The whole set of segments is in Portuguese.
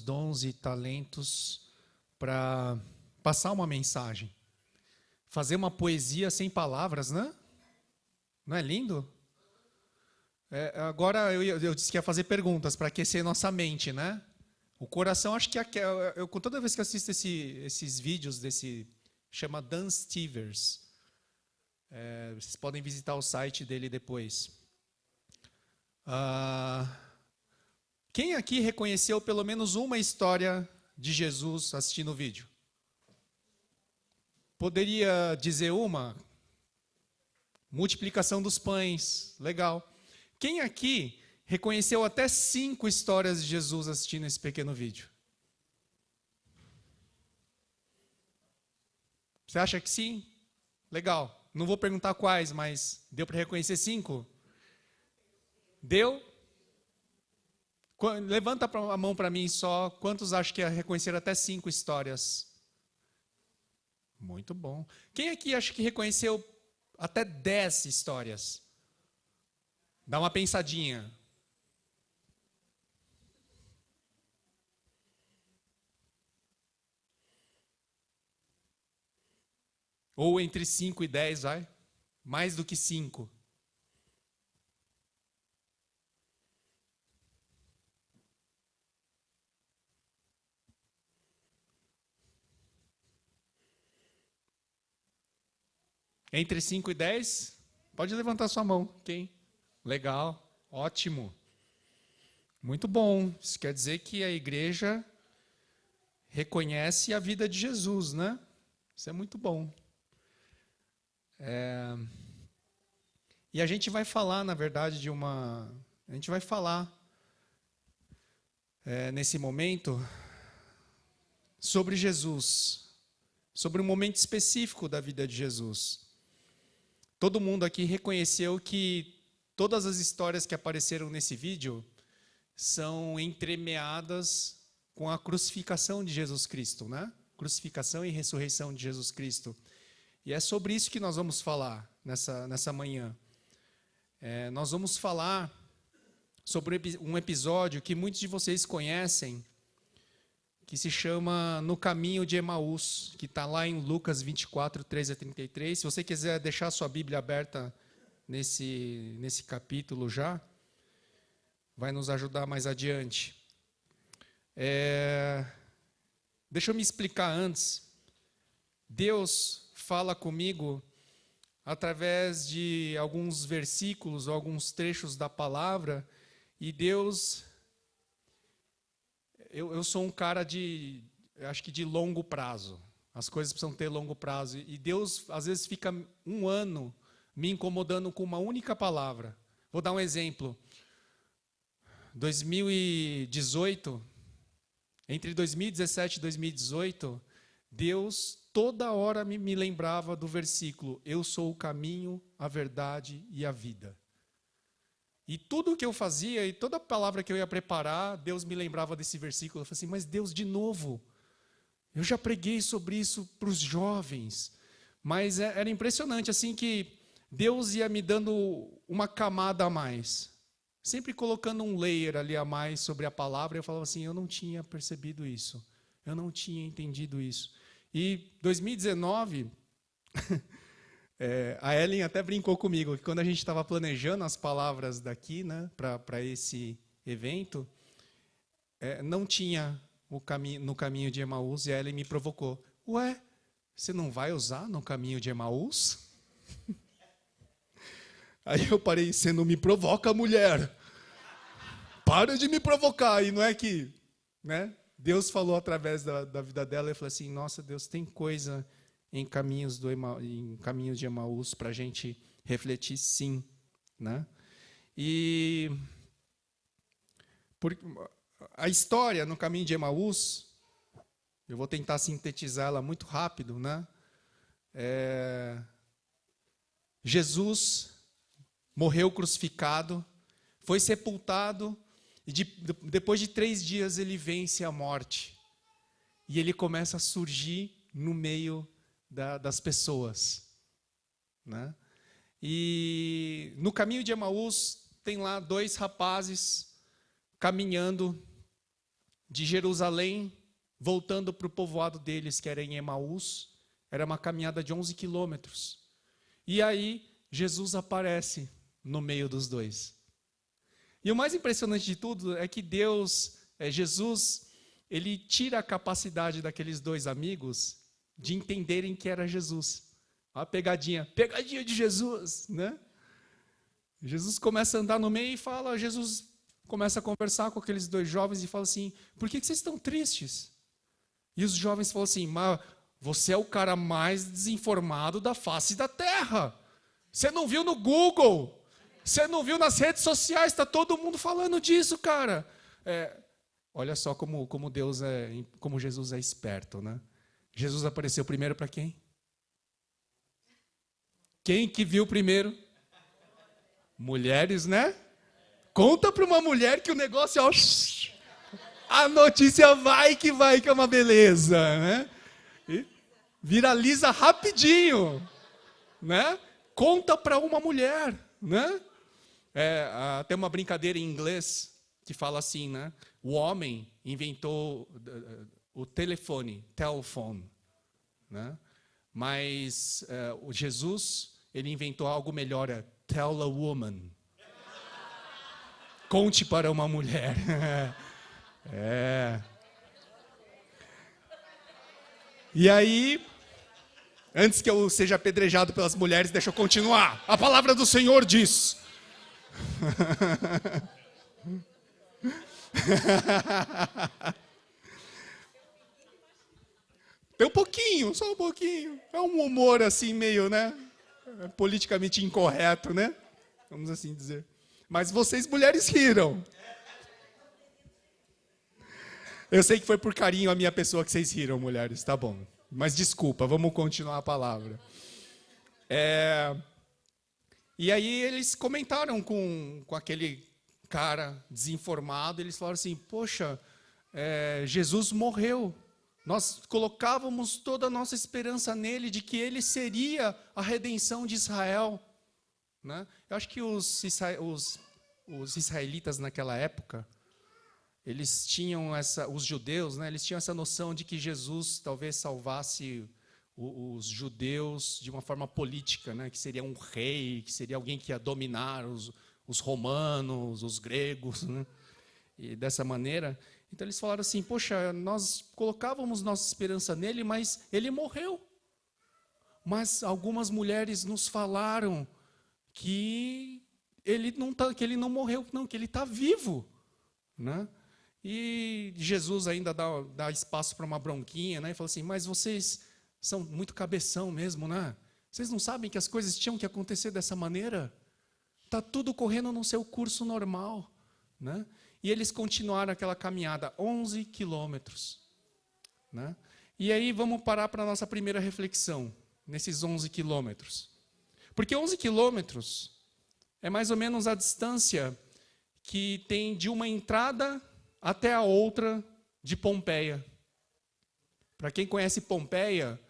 dons e talentos para passar uma mensagem. Fazer uma poesia sem palavras, né? Não é lindo? Agora eu disse que ia fazer perguntas para aquecer nossa mente, né? O coração, acho que toda vez que assisto esses vídeos desse, chama Dan Stevers, vocês podem visitar o site dele depois. Quem aqui reconheceu pelo menos uma história de Jesus assistindo o vídeo? Poderia dizer uma? Multiplicação dos pães, legal. Quem aqui reconheceu até 5 histórias de Jesus assistindo esse pequeno vídeo? Você acha que sim? Legal. Não vou perguntar quais, mas deu para reconhecer 5? Deu? Levanta a mão para mim só. Quantos acham que reconheceram até 5 histórias? Muito bom. Quem aqui acha que reconheceu até 10 histórias? Dá uma pensadinha. Ou entre 5 e 10, vai? Mais do que 5. Entre 5 e 10? Pode levantar sua mão. Quem? Legal. Ótimo. Muito bom. Isso quer dizer que a igreja reconhece a vida de Jesus, né? Isso é muito bom. E a gente vai falar, na verdade, a gente vai falar nesse momento sobre Jesus, sobre um momento específico da vida de Jesus. Todo mundo aqui reconheceu que todas as histórias que apareceram nesse vídeo são entremeadas com a crucificação de Jesus Cristo, né? Crucificação e ressurreição de Jesus Cristo. E é sobre isso que nós vamos falar nessa manhã. Nós vamos falar sobre um episódio que muitos de vocês conhecem, que se chama No Caminho de Emaús, que está lá em Lucas 24, 13 a 33. Se você quiser deixar sua Bíblia aberta nesse capítulo já, vai nos ajudar mais adiante. Deixa eu me explicar antes. Deus fala comigo através de alguns versículos, ou alguns trechos da palavra, e Deus... Eu sou um cara acho que de longo prazo. As coisas precisam ter longo prazo. E Deus, às vezes, fica um ano me incomodando com uma única palavra. Vou dar um exemplo. 2018, entre 2017 e 2018, Deus toda hora me lembrava do versículo: eu sou o caminho, a verdade e a vida. E tudo o que eu fazia, e toda palavra que eu ia preparar, Deus me lembrava desse versículo. Eu falei assim, mas Deus, de novo, eu já preguei sobre isso para os jovens. Mas era impressionante, assim, que Deus ia me dando uma camada a mais. Sempre colocando um layer ali a mais sobre a palavra. Eu falava assim, eu não tinha percebido isso. Eu não tinha entendido isso. E 2019... a Ellen até brincou comigo que quando a gente estava planejando as palavras daqui, né, para esse evento, não tinha no caminho de Emaús, e a Ellen me provocou. Ué, você não vai usar no caminho de Emaús? Aí eu parei, você não me provoca, mulher. Para de me provocar. E não é que, né, Deus falou através da vida dela, e falou assim, nossa, Deus, tem coisa em caminhos de Emaús para a gente refletir, sim, né? E a história no caminho de Emaús, eu vou tentar sintetizá-la muito rápido, né? Jesus morreu crucificado, foi sepultado, e depois de 3 dias ele vence a morte. E ele começa a surgir no meio das pessoas, né? E no caminho de Emaús tem lá 2 rapazes caminhando de Jerusalém, voltando para o povoado deles, que era em Emaús. Era uma caminhada de 11 quilômetros. E aí, Jesus aparece no meio dos dois. E o mais impressionante de tudo é que Jesus, ele tira a capacidade daqueles dois amigos de entenderem que era Jesus. Olha a pegadinha de Jesus, né? Jesus começa a andar no meio e fala, Jesus começa a conversar com aqueles dois jovens e fala assim, por que vocês estão tristes? E os jovens falam assim, mas você é o cara mais desinformado da face da terra. Você não viu no Google, você não viu nas redes sociais, está todo mundo falando disso, cara. Olha só como como Jesus é esperto, né? Jesus apareceu primeiro para quem? Quem que viu primeiro? Mulheres, né? Conta para uma mulher que o negócio, ó, a notícia vai, que é uma beleza, né? E viraliza rapidinho, né? Conta para uma mulher, né? Tem uma brincadeira em inglês que fala assim, né? O homem inventou o telefone, telephone, né? Mas o Jesus, ele inventou algo melhor, tell a woman. Conte para uma mulher. E aí, antes que eu seja apedrejado pelas mulheres, deixa eu continuar. A palavra do Senhor diz. Tem um pouquinho, só um pouquinho. É um humor assim meio, né? Politicamente incorreto, né? Vamos assim dizer. Mas vocês mulheres riram. Eu sei que foi por carinho a minha pessoa que vocês riram, mulheres, tá bom. Mas desculpa, vamos continuar a palavra. E aí eles comentaram com aquele cara desinformado, eles falaram assim, poxa, Jesus morreu. Nós colocávamos toda a nossa esperança nele, de que ele seria a redenção de Israel. Né? Eu acho que os israelitas naquela época, eles tinham os judeus, né, eles tinham essa noção de que Jesus talvez salvasse os judeus de uma forma política, né, que seria um rei, que seria alguém que ia dominar os romanos, os gregos, né, e dessa maneira. Então eles falaram assim, poxa, nós colocávamos nossa esperança nele, mas ele morreu. Mas algumas mulheres nos falaram que ele não morreu, não, que ele está vivo, né? E Jesus ainda dá espaço para uma bronquinha, né? E fala assim, mas vocês são muito cabeção mesmo, né? Vocês não sabem que as coisas tinham que acontecer dessa maneira? Está tudo correndo no seu curso normal, né? E eles continuaram aquela caminhada, 11 quilômetros, né? E aí vamos parar para a nossa primeira reflexão, nesses 11 quilômetros. Porque 11 quilômetros é mais ou menos a distância que tem de uma entrada até a outra de Pompeia. Para quem conhece Pompeia,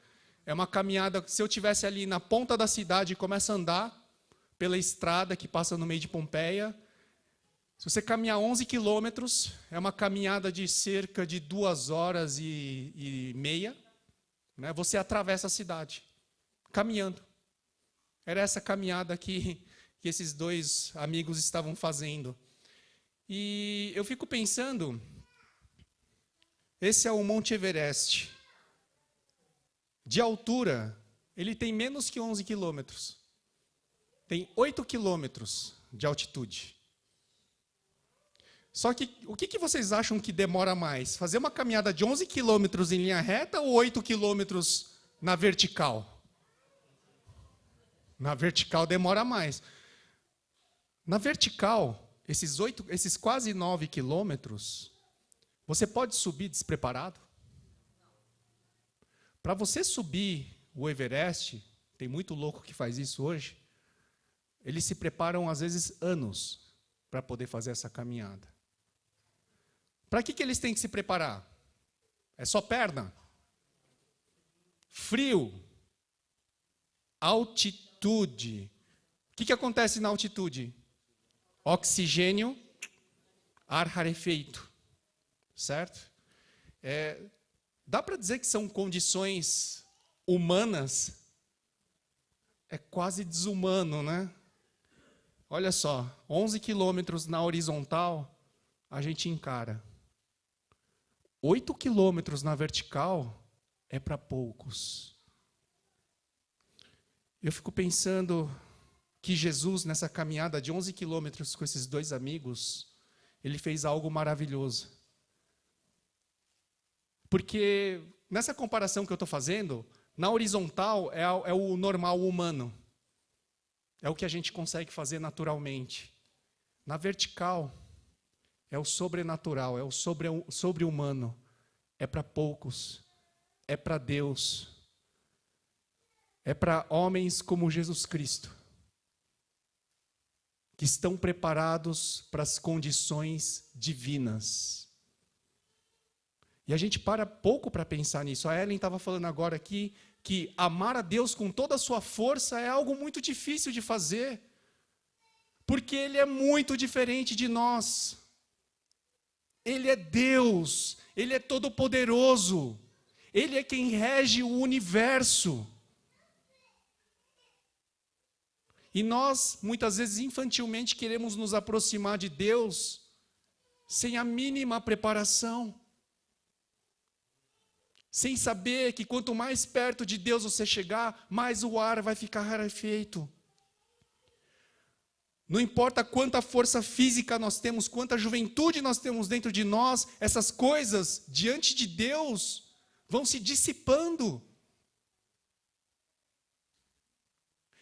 é uma caminhada, se eu estivesse ali na ponta da cidade e começo a andar pela estrada que passa no meio de Pompeia, se você caminhar 11 quilômetros, é uma caminhada de cerca de 2 horas e meia, né? Você atravessa a cidade, caminhando. Era essa caminhada que esses dois amigos estavam fazendo. E eu fico pensando, esse é o Monte Everest. De altura, ele tem menos que 11 quilômetros. Tem 8 quilômetros de altitude. Só que, o que vocês acham que demora mais? Fazer uma caminhada de 11 quilômetros em linha reta ou 8 quilômetros na vertical? Na vertical demora mais. Na vertical, esses quase 9 quilômetros, você pode subir despreparado? Para você subir o Everest, tem muito louco que faz isso hoje, eles se preparam, às vezes, anos para poder fazer essa caminhada. Para que eles têm que se preparar? É só perna? Frio. Altitude. O que acontece na altitude? Oxigênio, ar rarefeito. certo? Dá para dizer que são condições humanas? É quase desumano, né? Olha só, 11 quilômetros na horizontal, a gente encara. 8 quilômetros na vertical é para poucos. Eu fico pensando que Jesus, nessa caminhada de 11 quilômetros com esses dois amigos, ele fez algo maravilhoso. Porque, nessa comparação que eu estou fazendo, na horizontal é o normal humano. É o que a gente consegue fazer naturalmente. Na vertical, é o sobrenatural, é o sobre-humano. É para poucos. É para Deus. É para homens como Jesus Cristo, que estão preparados para as condições divinas. E a gente para pouco para pensar nisso. A Ellen estava falando agora aqui que amar a Deus com toda a sua força é algo muito difícil de fazer, porque Ele é muito diferente de nós. Ele é Deus, Ele é todo-poderoso, Ele é quem rege o universo. E nós, muitas vezes, infantilmente, queremos nos aproximar de Deus sem a mínima preparação. Sem saber que quanto mais perto de Deus você chegar, mais o ar vai ficar rarefeito. Não importa quanta força física nós temos, quanta juventude nós temos dentro de nós, essas coisas, diante de Deus, vão se dissipando.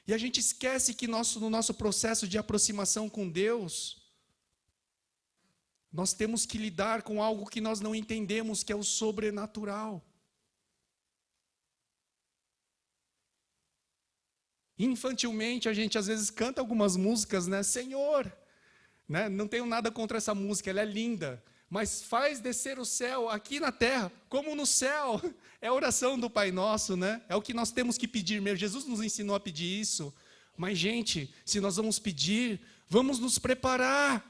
E a gente esquece que no nosso processo de aproximação com Deus, nós temos que lidar com algo que nós não entendemos, que é o sobrenatural. Infantilmente, a gente às vezes canta algumas músicas, né? Senhor, né? Não tenho nada contra essa música, ela é linda. Mas faz descer o céu aqui na terra, como no céu. É a oração do Pai Nosso, né? É o que nós temos que pedir mesmo. Jesus nos ensinou a pedir isso. Mas, gente, se nós vamos pedir, vamos nos preparar.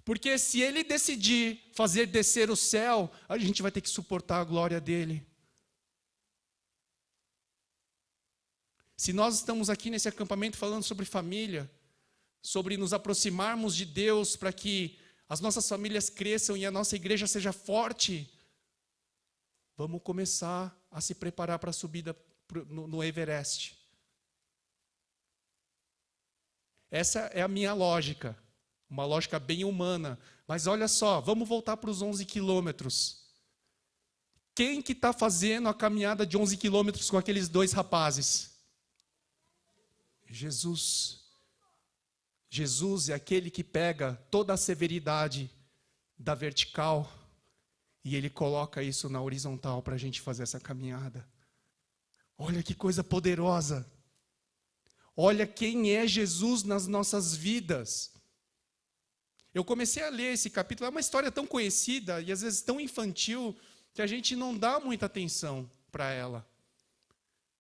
Porque se Ele decidir fazer descer o céu, a gente vai ter que suportar a glória dEle. Se nós estamos aqui nesse acampamento falando sobre família, sobre nos aproximarmos de Deus para que as nossas famílias cresçam e a nossa igreja seja forte, vamos começar a se preparar para a subida no Everest. Essa é a minha lógica, uma lógica bem humana. Mas olha só, vamos voltar para os 11 quilômetros. Quem que está fazendo a caminhada de 11 quilômetros com aqueles dois rapazes? Jesus. Jesus é aquele que pega toda a severidade da vertical e Ele coloca isso na horizontal para a gente fazer essa caminhada. Olha que coisa poderosa. Olha quem é Jesus nas nossas vidas. Eu comecei a ler esse capítulo, é uma história tão conhecida e às vezes tão infantil que a gente não dá muita atenção para ela.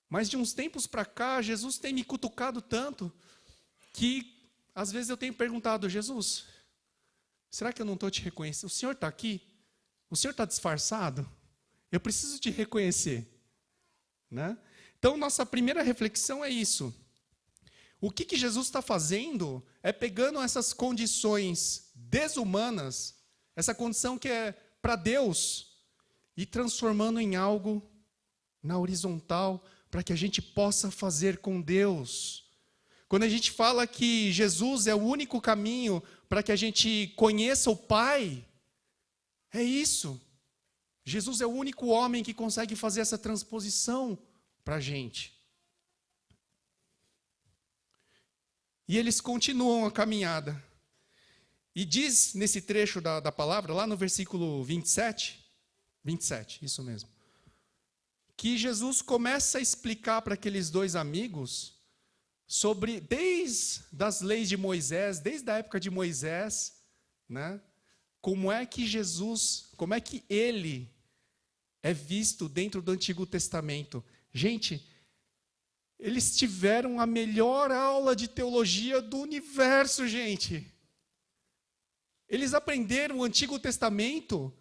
Mas de uns tempos para cá, Jesus tem me cutucado tanto que às vezes eu tenho perguntado, Jesus, será que eu não estou te reconhecendo? O Senhor está aqui? O Senhor está disfarçado? Eu preciso te reconhecer. Né? Então, nossa primeira reflexão é isso. O que Jesus está fazendo é pegando essas condições desumanas, essa condição que é para Deus, e transformando em algo na horizontal, para que a gente possa fazer com Deus. Quando a gente fala que Jesus é o único caminho para que a gente conheça o Pai, é isso. Jesus é o único homem que consegue fazer essa transposição para a gente. E eles continuam a caminhada. E diz nesse trecho da palavra, lá no versículo 27, isso mesmo, que Jesus começa a explicar para aqueles dois amigos sobre, desde as leis de Moisés, desde a época de Moisés, né, como é que Jesus, como é que ele é visto dentro do Antigo Testamento. Gente, eles tiveram a melhor aula de teologia do universo, gente. Eles aprenderam o Antigo Testamento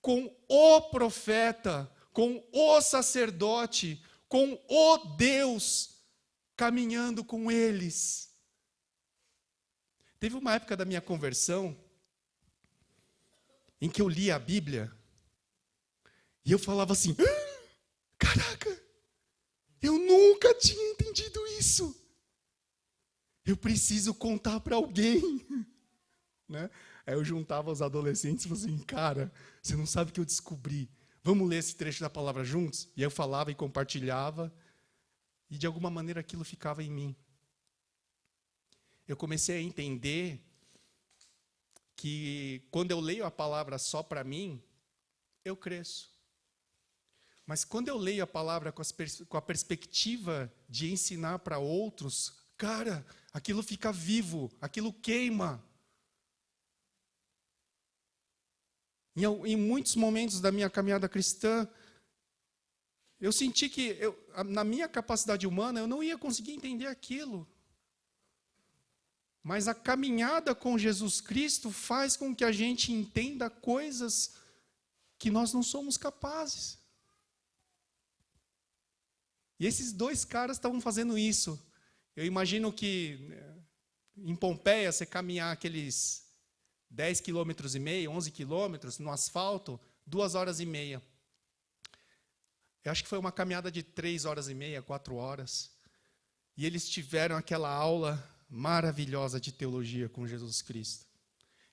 com o profeta, com o sacerdote, com o Deus, caminhando com eles. Teve uma época da minha conversão em que eu lia a Bíblia e eu falava assim: caraca, eu nunca tinha entendido isso. Eu preciso contar para alguém. Né? Aí eu juntava os adolescentes e falava assim: cara, você não sabe o que eu descobri. Vamos ler esse trecho da palavra juntos? E eu falava e compartilhava. E de alguma maneira aquilo ficava em mim. Eu comecei a entender que quando eu leio a palavra só para mim, eu cresço. Mas quando eu leio a palavra com a perspectiva de ensinar para outros, cara, aquilo fica vivo, aquilo queima. Em muitos momentos da minha caminhada cristã, eu senti que, na minha capacidade humana, eu não ia conseguir entender aquilo. Mas a caminhada com Jesus Cristo faz com que a gente entenda coisas que nós não somos capazes. E esses dois caras estavam fazendo isso. Eu imagino que em Pompeia, você caminhar aqueles 10,5 km, 11 km no asfalto, 2 horas e meia. Eu acho que foi uma caminhada de 3 horas e meia, 4 horas. E eles tiveram aquela aula maravilhosa de teologia com Jesus Cristo.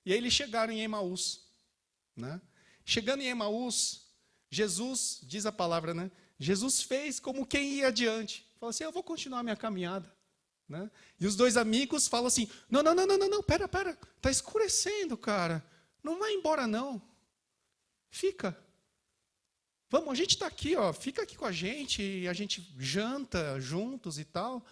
E aí eles chegaram em Emaús. Né? Chegando em Emaús, Jesus, diz a palavra, né? Jesus fez como quem ia adiante. Falou assim: eu vou continuar minha caminhada. Né? E os dois amigos falam assim: não, pera, está escurecendo, cara. Não vai embora, não. Fica. Vamos, a gente está aqui, ó, fica aqui com a gente janta juntos e tal.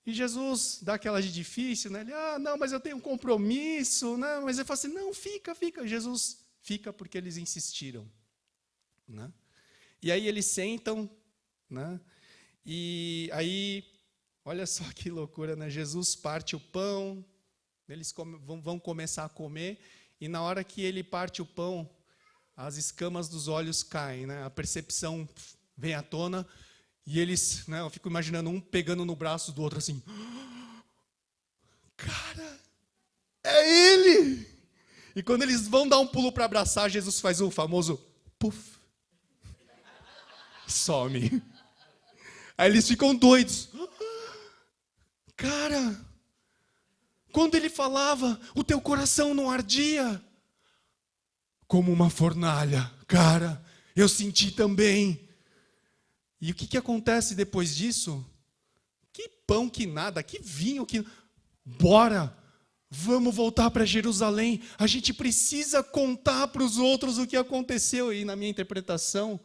E Jesus dá aquela de difícil, né? Ele, não, mas eu tenho um compromisso, né? Mas ele fala assim: não, fica. Jesus fica porque eles insistiram. Né? E aí eles sentam, né? E aí, olha só que loucura, né? Jesus parte o pão, eles vão começar a comer, e na hora que ele parte o pão, as escamas dos olhos caem, né? A percepção vem à tona, e eles, né? Eu fico imaginando um pegando no braço do outro assim: cara, é ele! E quando eles vão dar um pulo para abraçar, Jesus faz o famoso puf. Some. Aí eles ficam doidos. Cara, quando ele falava, o teu coração não ardia? Como uma fornalha. Cara, eu senti também. E o que acontece depois disso? Que pão, que nada, que vinho, que... Bora! Vamos voltar para Jerusalém. A gente precisa contar para os outros o que aconteceu. E na minha interpretação,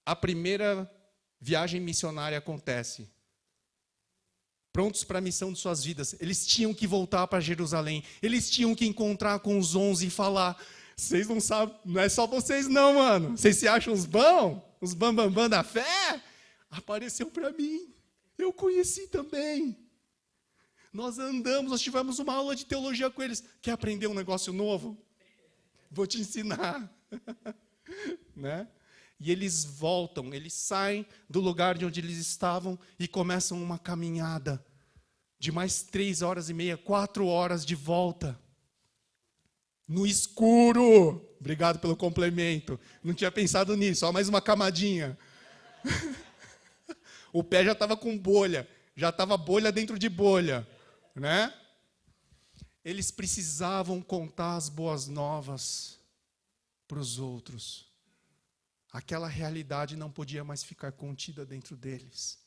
a primeira viagem missionária acontece. Prontos para a missão de suas vidas. Eles tinham que voltar para Jerusalém. Eles tinham que encontrar com os 11 e falar: vocês não sabem, não é só vocês não, mano. Vocês se acham os bons? Os bambambam da fé? Apareceu para mim. Eu conheci também. Nós andamos, nós tivemos uma aula de teologia com eles. Quer aprender um negócio novo? Vou te ensinar. Né? E eles voltam, eles saem do lugar de onde eles estavam e começam uma caminhada de mais 3 horas e meia, 4 horas de volta. No escuro. Obrigado pelo complemento. Não tinha pensado nisso, só mais uma camadinha. O pé já estava com bolha, já estava bolha dentro de bolha. Né? Eles precisavam contar as boas novas para os outros. Aquela realidade não podia mais ficar contida dentro deles.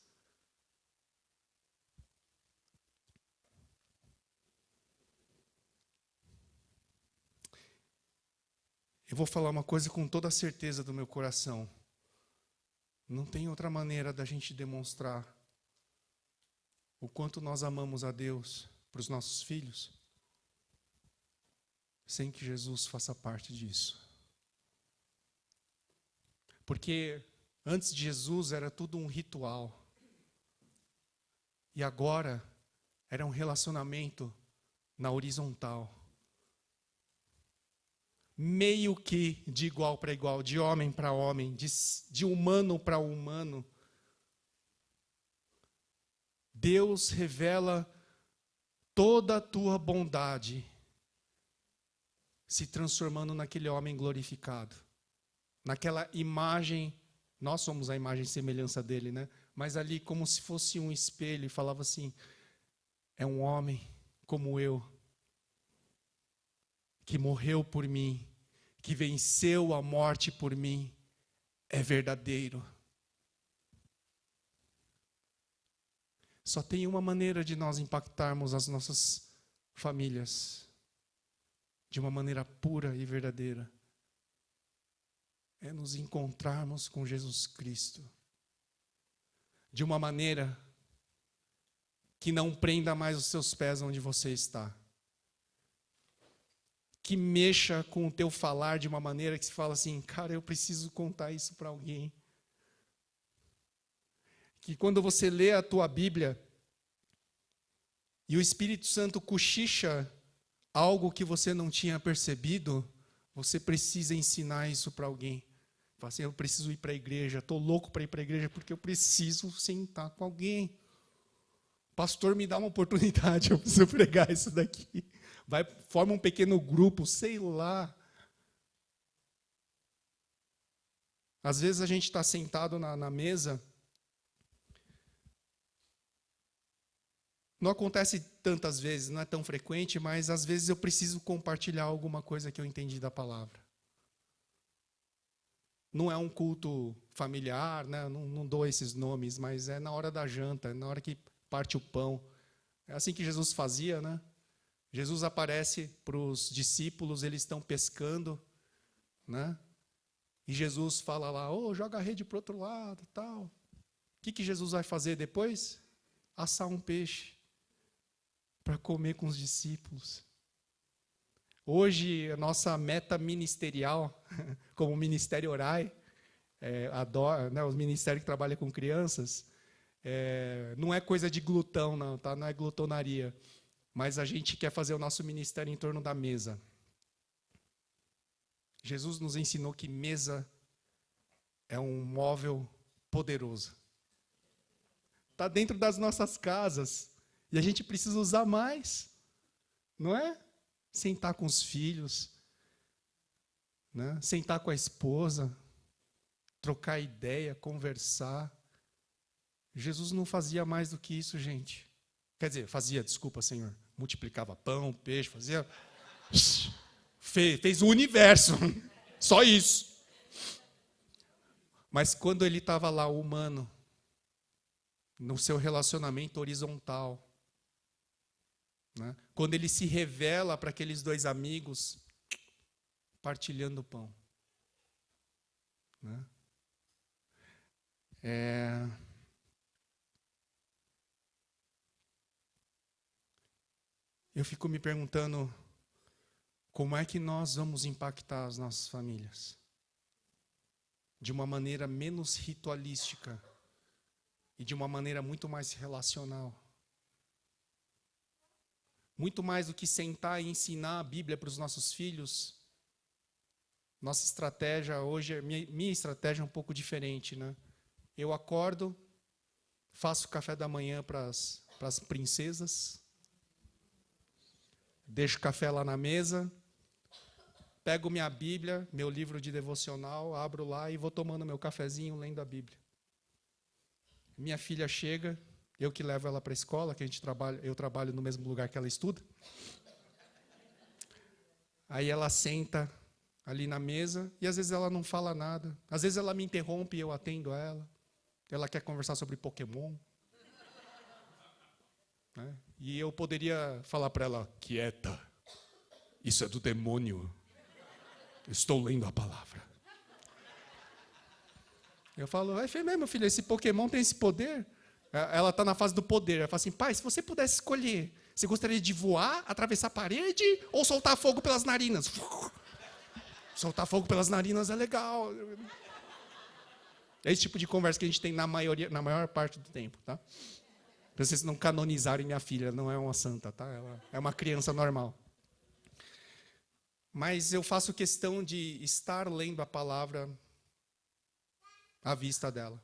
Eu vou falar uma coisa com toda a certeza do meu coração. Não tem outra maneira da gente demonstrar o quanto nós amamos a Deus para os nossos filhos, sem que Jesus faça parte disso. Porque antes de Jesus era tudo um ritual. E agora era um relacionamento na horizontal. meio que de igual para igual, de homem para homem, de humano para humano. Deus revela toda a tua bondade, se transformando naquele homem glorificado, naquela imagem. Nós somos a imagem e semelhança dele, né? Mas ali, como se fosse um espelho, e falava assim: é um homem como eu, que morreu por mim, que venceu a morte por mim, é verdadeiro. Só tem uma maneira de nós impactarmos as nossas famílias de uma maneira pura e verdadeira. É nos encontrarmos com Jesus Cristo de uma maneira que não prenda mais os seus pés onde você está. Que mexa com o teu falar de uma maneira que se fala assim: cara, eu preciso contar isso para alguém. Que quando você lê a tua Bíblia e o Espírito Santo cochicha algo que você não tinha percebido, você precisa ensinar isso para alguém. Fala assim: eu preciso ir para a igreja, estou louco para ir para a igreja porque eu preciso sentar com alguém. Pastor, me dá uma oportunidade, eu preciso pregar isso daqui. Forma um pequeno grupo, sei lá. Às vezes a gente está sentado na mesa. Não acontece tantas vezes, não é tão frequente, mas às vezes eu preciso compartilhar alguma coisa que eu entendi da palavra. Não é um culto familiar, né? Não dou esses nomes, mas é na hora da janta, é na hora que parte o pão. É assim que Jesus fazia, né? Jesus aparece para os discípulos, eles estão pescando, né? E Jesus fala lá: joga a rede para o outro lado, tal. O que Jesus vai fazer depois? Assar um peixe para comer com os discípulos. Hoje, a nossa meta ministerial, como o Ministério Orai, os ministérios que trabalham com crianças, não é coisa de glutão, não, tá? Não é glutonaria. Mas a gente quer fazer o nosso ministério em torno da mesa. Jesus nos ensinou que mesa é um móvel poderoso. Está dentro das nossas casas. E a gente precisa usar mais. Não é? Sentar com os filhos, né? Sentar com a esposa, trocar ideia, conversar. Jesus não fazia mais do que isso, gente. Quer dizer, fazia, desculpa, Senhor. Multiplicava pão, peixe, fazia... Fez o universo. Só isso. Mas quando ele estava lá, humano, no seu relacionamento horizontal, né? Quando ele se revela para aqueles dois amigos, partilhando o pão. Né? Eu fico me perguntando como é que nós vamos impactar as nossas famílias de uma maneira menos ritualística e de uma maneira muito mais relacional. Muito mais do que sentar e ensinar a Bíblia para os nossos filhos. Nossa estratégia hoje, minha estratégia é um pouco diferente, né? Eu acordo, faço café da manhã para as princesas, deixo o café lá na mesa, pego minha Bíblia, meu livro de devocional, abro lá e vou tomando meu cafezinho, lendo a Bíblia. Minha filha chega, eu que levo ela para a escola, que eu trabalho no mesmo lugar que ela estuda. Aí ela senta ali na mesa e às vezes ela não fala nada. Às vezes ela me interrompe e eu atendo a ela. Ela quer conversar sobre Pokémon. Né? E eu poderia falar para ela: quieta, isso é do demônio. Eu estou lendo a palavra. Eu falo: é mesmo, filha, esse Pokémon tem esse poder? Ela está na fase do poder. Ela fala assim: pai, se você pudesse escolher, você gostaria de voar, atravessar a parede ou soltar fogo pelas narinas? Soltar fogo pelas narinas é legal. É esse tipo de conversa que a gente tem na maior parte do tempo, tá? Para vocês não canonizarem minha filha, não é uma santa, tá? Ela é uma criança normal. Mas eu faço questão de estar lendo a palavra à vista dela,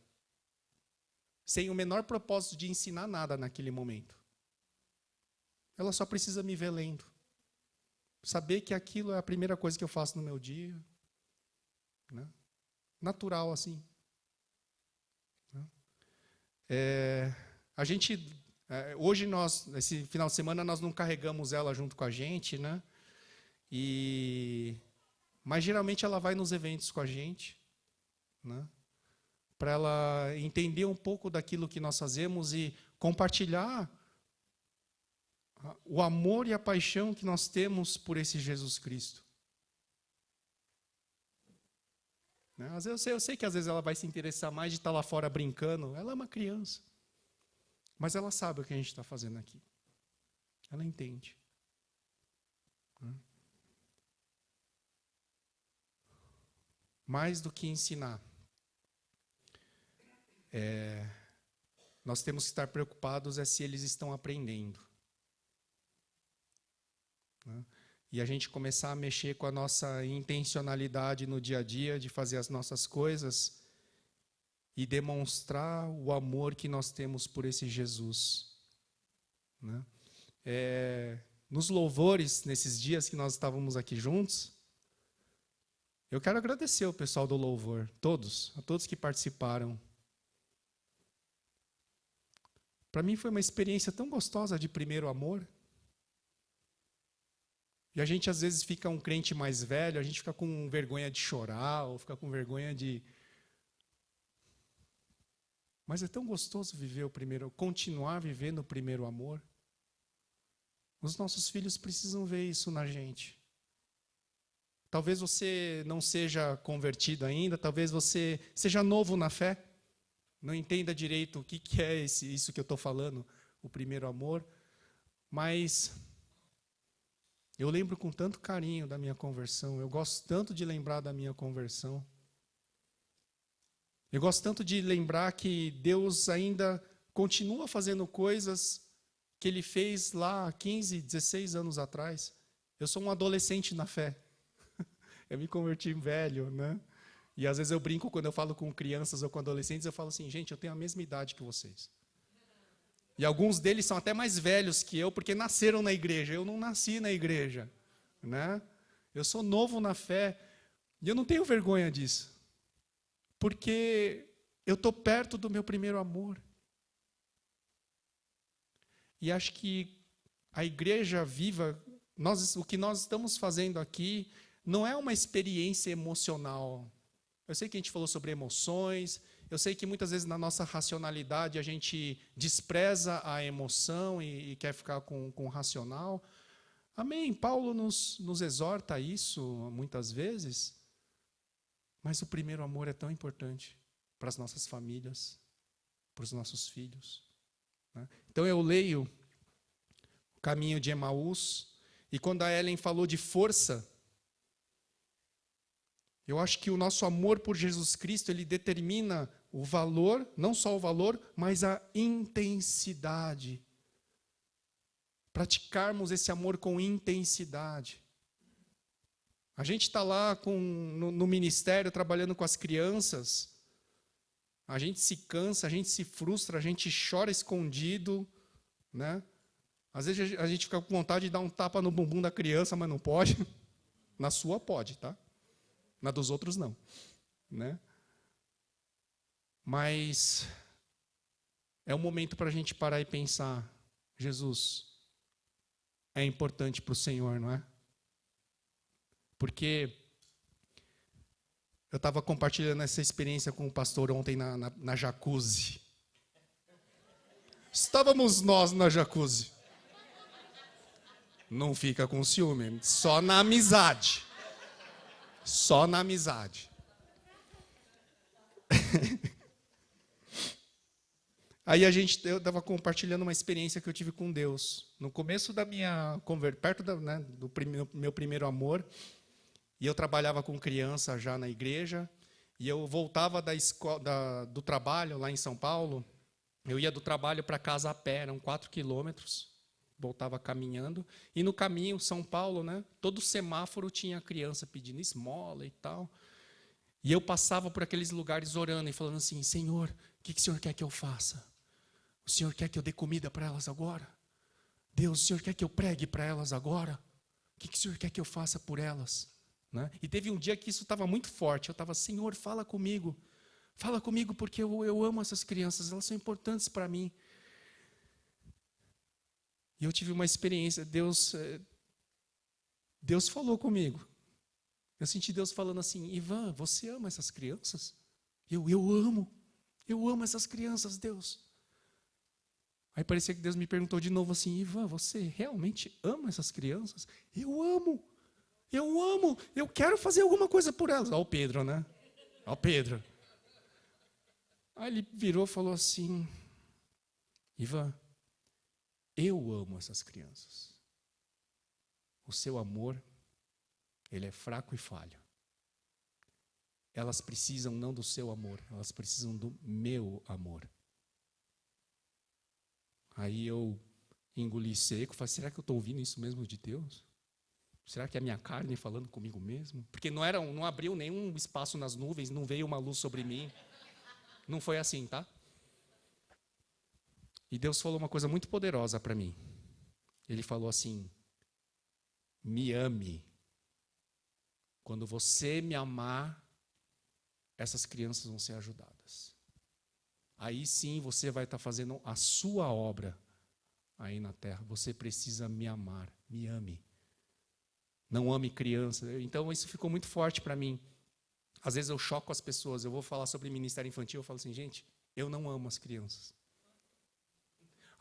sem o menor propósito de ensinar nada naquele momento. Ela só precisa me ver lendo. Saber que aquilo é a primeira coisa que eu faço no meu dia. Né? Natural, assim. A gente, hoje esse final de semana, nós não carregamos ela junto com a gente, né? Mas geralmente ela vai nos eventos com a gente, né? Para ela entender um pouco daquilo que nós fazemos e compartilhar o amor e a paixão que nós temos por esse Jesus Cristo. Às vezes, eu sei que às vezes ela vai se interessar mais de estar lá fora brincando. Ela é uma criança. Mas ela sabe o que a gente está fazendo aqui. Ela entende. Mais do que ensinar, nós temos que estar preocupados se eles estão aprendendo. E a gente começar a mexer com a nossa intencionalidade no dia a dia, de fazer as nossas coisas e demonstrar o amor que nós temos por esse Jesus. Nos louvores, nesses dias que nós estávamos aqui juntos, eu quero agradecer o pessoal do louvor, a todos que participaram. Para mim foi uma experiência tão gostosa de primeiro amor. E a gente, às vezes, fica um crente mais velho, a gente fica com vergonha de chorar, ou fica com vergonha de... Mas é tão gostoso continuar vivendo o primeiro amor. Os nossos filhos precisam ver isso na gente. Talvez você não seja convertido ainda, talvez você seja novo na fé, não entenda direito o que é isso que eu estou falando, o primeiro amor, mas... eu lembro com tanto carinho da minha conversão. Eu gosto tanto de lembrar da minha conversão. Eu gosto tanto de lembrar que Deus ainda continua fazendo coisas que Ele fez lá 15, 16 anos atrás. Eu sou um adolescente na fé. Eu me converti velho, né? E às vezes eu brinco quando eu falo com crianças ou com adolescentes, eu falo assim, gente, eu tenho a mesma idade que vocês. E alguns deles são até mais velhos que eu, porque nasceram na igreja. Eu não nasci na igreja, né? Eu sou novo na fé, e eu não tenho vergonha disso. Porque eu estou perto do meu primeiro amor. E acho que a igreja viva, o que nós estamos fazendo aqui, não é uma experiência emocional. Eu sei que a gente falou sobre emoções, eu sei que muitas vezes na nossa racionalidade a gente despreza a emoção e quer ficar com o racional. Amém. Paulo nos exorta a isso muitas vezes. Mas o primeiro amor é tão importante para as nossas famílias, para os nossos filhos. Então eu leio o Caminho de Emaús, e quando a Ellen falou de força, eu acho que o nosso amor por Jesus Cristo, ele determina o valor, não só o valor, mas a intensidade. Praticarmos esse amor com intensidade. A gente está lá no ministério, trabalhando com as crianças, a gente se cansa, a gente se frustra, a gente chora escondido, né? Às vezes a gente fica com vontade de dar um tapa no bumbum da criança, mas não pode. Na sua pode, tá? Na dos outros não, né? Mas é um momento para a gente parar e pensar, Jesus é importante para o Senhor, não é? Porque eu estava compartilhando essa experiência com o pastor ontem na jacuzzi. Estávamos nós na jacuzzi. Não fica com ciúme, só na amizade. Só na amizade. Aí eu estava compartilhando uma experiência que eu tive com Deus. No começo da minha conversão, perto do meu primeiro amor, e eu trabalhava com criança já na igreja, e eu voltava do trabalho lá em São Paulo, eu ia do trabalho para casa a pé, eram 4 quilômetros, voltava caminhando. E no caminho, São Paulo, né? Todo semáforo tinha criança pedindo esmola e tal. E eu passava por aqueles lugares orando e falando assim, Senhor, o que o Senhor quer que eu faça? O Senhor quer que eu dê comida para elas agora? Deus, o Senhor quer que eu pregue para elas agora? O que o Senhor quer que eu faça por elas? Né? E teve um dia que isso estava muito forte. Eu estava, Senhor, fala comigo porque eu amo essas crianças, elas são importantes para mim. E eu tive uma experiência, Deus falou comigo. Eu senti Deus falando assim, Ivan, você ama essas crianças? Eu amo essas crianças, Deus. Aí parecia que Deus me perguntou de novo assim, Ivan, você realmente ama essas crianças? Eu amo, eu quero fazer alguma coisa por elas. Olha o Pedro, né? Olha o Pedro. Aí ele virou e falou assim, Ivan, eu amo essas crianças. O seu amor, ele é fraco e falho. Elas precisam não do seu amor, elas precisam do meu amor. Aí eu engoli seco, falei, será que eu estou ouvindo isso mesmo de Deus? Será que é a minha carne falando comigo mesmo? Porque não abriu nenhum espaço nas nuvens, não veio uma luz sobre mim. Não foi assim, tá? E Deus falou uma coisa muito poderosa para mim. Ele falou assim, me ame. Quando você me amar, essas crianças vão ser ajudadas. Aí sim você vai estar fazendo a sua obra aí na terra. Você precisa me amar, me ame. Não ame crianças. Então isso ficou muito forte para mim. Às vezes eu choco as pessoas, eu vou falar sobre ministério infantil, eu falo assim, gente, eu não amo as crianças.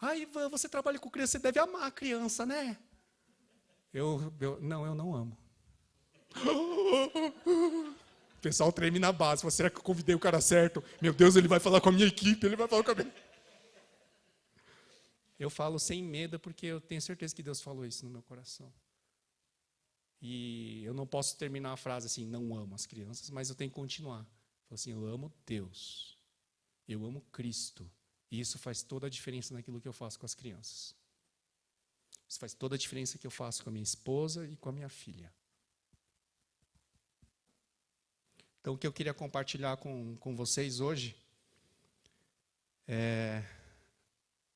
Ah, Ivan, você trabalha com criança, você deve amar a criança, né? Não, eu não amo. O pessoal treme na base. Fala, será que eu convidei o cara certo? Meu Deus, ele vai falar com a minha equipe, ele vai falar com a minha... Eu falo sem medo, porque eu tenho certeza que Deus falou isso no meu coração. E eu não posso terminar a frase assim, não amo as crianças, mas eu tenho que continuar. Falo assim, eu amo Deus. Eu amo Cristo. E isso faz toda a diferença naquilo que eu faço com as crianças. Isso faz toda a diferença que eu faço com a minha esposa e com a minha filha. Então, o que eu queria compartilhar com vocês hoje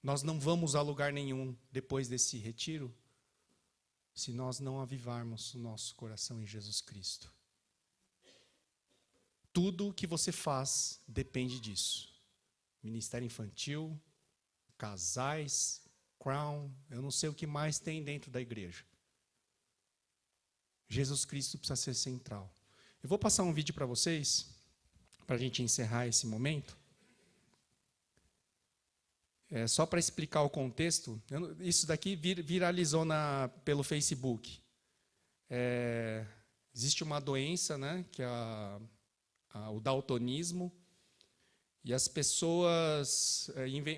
nós não vamos a lugar nenhum depois desse retiro se nós não avivarmos o nosso coração em Jesus Cristo. Tudo que você faz depende disso. Ministério infantil, casais, Crown, eu não sei o que mais tem dentro da igreja. Jesus Cristo precisa ser central. Eu vou passar um vídeo para vocês, para a gente encerrar esse momento. Só para explicar o contexto, isso daqui viralizou pelo Facebook. Existe uma doença, né, que é o daltonismo, e as pessoas...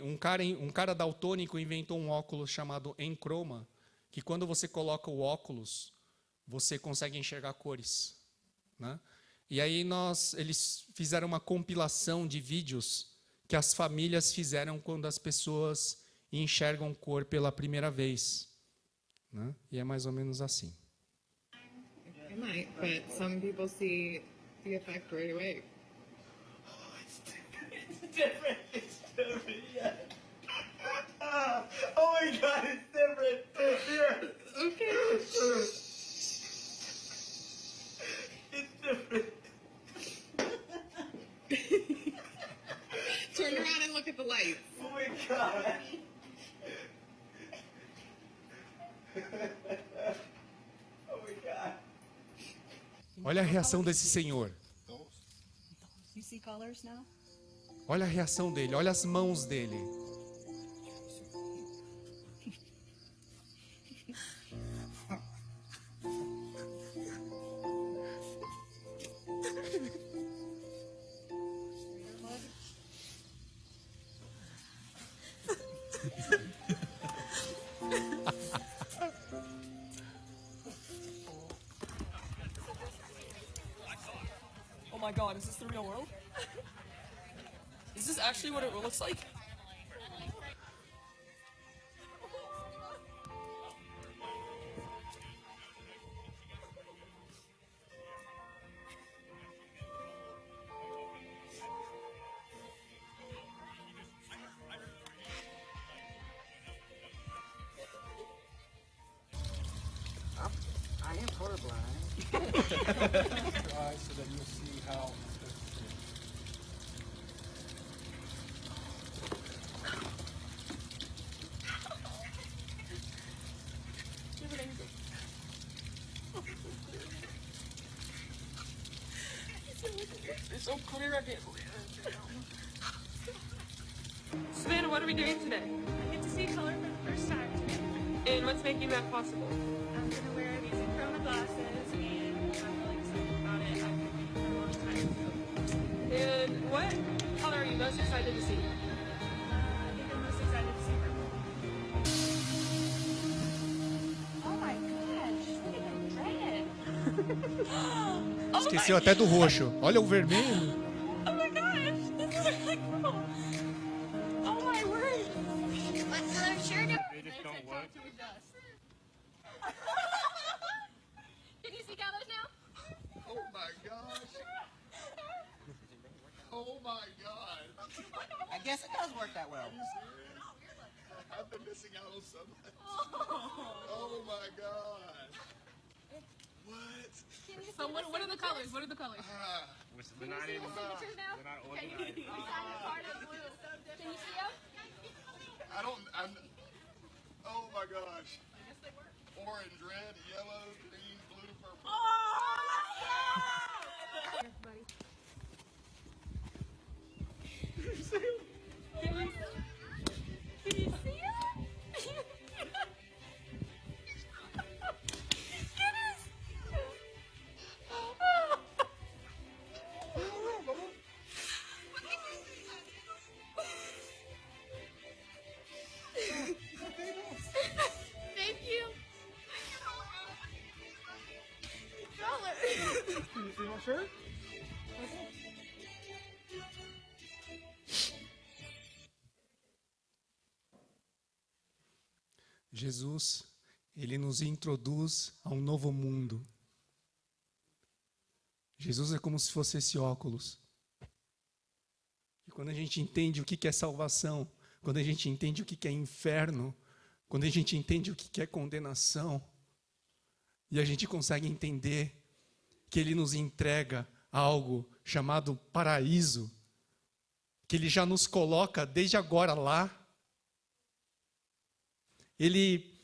Um cara daltônico inventou um óculos chamado Enchroma, que quando você coloca o óculos, você consegue enxergar cores. Né? E aí eles fizeram uma compilação de vídeos que as famílias fizeram quando as pessoas enxergam cor pela primeira vez. Né? E é mais ou menos assim. It might, but some people see the effect right away. It's different, yeah. Oh my God, it's different. Yeah. Okay. It's different. Turn around and look at the lights. Oh my God. Oh my God. Olha a reação desse senhor. You see colors now? Olha a reação dele, olha as mãos dele. Oh my God, is this the real world? Is this actually what it looks like? eyes so that you'll see how. It's so clear, I can't believe it. Savannah, what are we doing today? I get to see color for the first time today. And what's making that possible? I'm gonna wear these Chroma glasses, and I'm really excited about it. I've been waiting for a long time. And what color are you most excited to see? I think I'm most excited to see purple. Oh my gosh, look at the red. Esqueceu até do roxo. Olha o vermelho. Oh my gosh, this is really cool. Oh my word. What color shirt? They just don't work. Can you see colors now? Oh my gosh. Oh my god. I guess it does work that well. I've been missing out on so much. Oh my god. What? So what are the colors? What are the colors? We're not even. Signatures now? We're not Can you organized. sign a card in blue? Can you see them? I don't. Oh my gosh. Orange, red, yellow, green, blue, purple. Can you see them? Thank you. Can you see my shirt? Jesus, ele nos introduz a um novo mundo. Jesus é como se fosse esse óculos. E quando a gente entende o que é salvação, quando a gente entende o que é inferno, quando a gente entende o que é condenação, e a gente consegue entender que ele nos entrega algo chamado paraíso, que ele já nos coloca desde agora lá. Ele